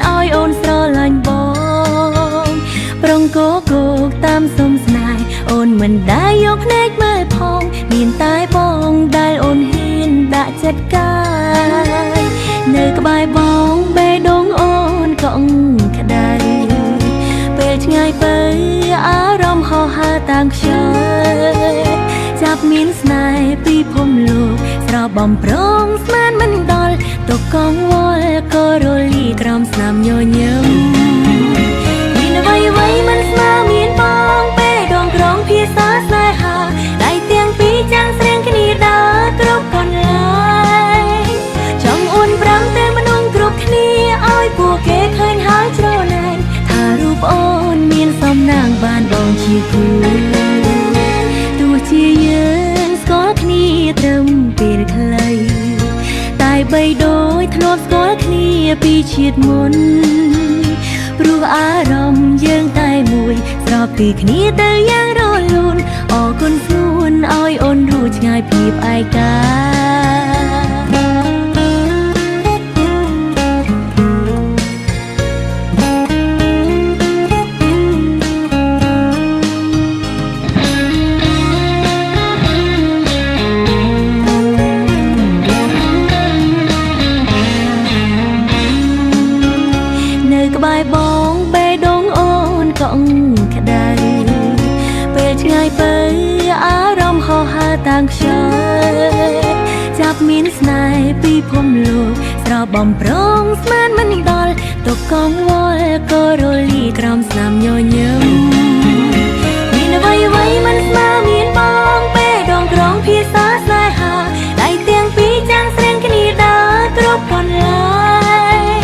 ឲ្យអូនស្រឡាញ់បងប្រងកកតាមសុំស្នេហ៍អូនមិនដែលយកភ្នែកមើលផងមានតែបងដែលអូនហ៊ានដាក់ចិត្តកាយនៅក្បែរបងបេះដូងអូនកង់ក្ដៅពេលឆ្ងាយទៅអារម្មណ៍ហោះហើរតាមខ្យល់ចាប់មានស្នេហ៍ពីភពលោកស្របំប្រងស្មានមិនដល់ទុកកង្វល់ក៏រលីក្រោមស្នាមញញឹមមានអ្វីមិនស្មើមានបងពេលដងក្រងភាសាស្នេហាដៃទាំងពីរចាំងស្រែងគ្នាដើរគ្រប់កន្លែងចង់អួនប្រាំតែមនុស្សគ្រប់គ្នាឲ្យពួកគេឃើញហើយច្រណែនថារូបអូនមានសំណាងបានបងជាគូទោះជាយើងស្គាល់គ្នាត្រឹមពេលខ្លីតែបីដូចធ្លាប់ស្គាល់គ្នាពីជាតិមុនព្រោះអារម្មណ៍យើងតែមួយស្របពីគ្នាទៅយ៉ាងរលូនអរគុណស្នួនឲ្យអូនរួចឆ្ងាយពីឯកាក្បែរបងបេះដូងអូនកង់ក្ដៅពេលឆ្ងាយទៅអារម្មណ៍ហោះហើរតាមខ្យល់ចាប់មានស្នេហ៍ពីភពលោកស្របំប្រងស្មានមិនដល់ទុកកង្វល់ក៏រលីក្រោមស្នាមញញឹមមានអ្វីមិនស្មើមានបងពេលដងក្រងភាសាស្នេហាដៃទាំងពីរចាំងស្រែងគ្នាដើរគ្រប់កន្លែង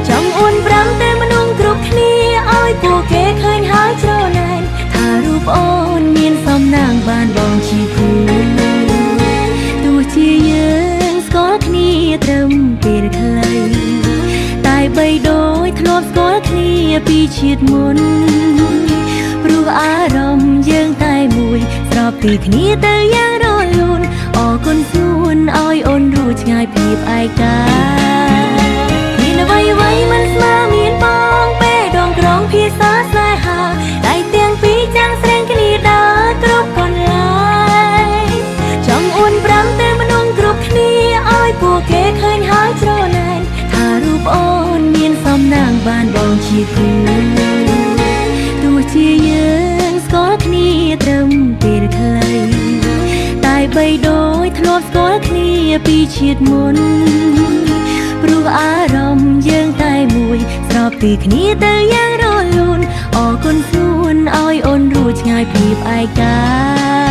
ចង់អួនប្រាំតែគ្រប់គ្នាឲ្យពួកគេឃើញហើយច្រណែនថារូបអូនមានសំណាងបានបងជាគូទោះជាយើងស្គាល់គ្នាត្រឹមពេលខ្លីតែបីដូចធ្លាប់ស្គាល់គ្នាពីជាតិមុនព្រោះអារម្មណ៍យើងតែមួយស្របពីគ្នាទៅយ៉ាងរលូនអរគុណស្នួនឲ្យអូនរួចឆ្ងាយពីឯកាមានអ្វីមិនស្មើមានបងក្រងភាសាស្នេហាដៃទាំងពីរចាំងស្រែងគ្នាដើរគ្រប់កន្លែងចង់អួនប្រាំតែមនុស្សគ្រប់គ្នាឲ្យពួកគេឃើញហើយច្រណែនថារូបអូនមានសំណាងបានបងជាគូទោះជាយើងស្គាល់គ្នាត្រឹមពេលខ្លីតែបីដូចធ្លាប់ស្គាល់គ្នាពីជាតិមុនព្រោះអារម្មណ៍យើងតែមួយស្របពីគ្នាទៅយ៉ាងរលូនអរគុណស្នួនឲ្យអូនរួចឆ្ងាយពីឯកា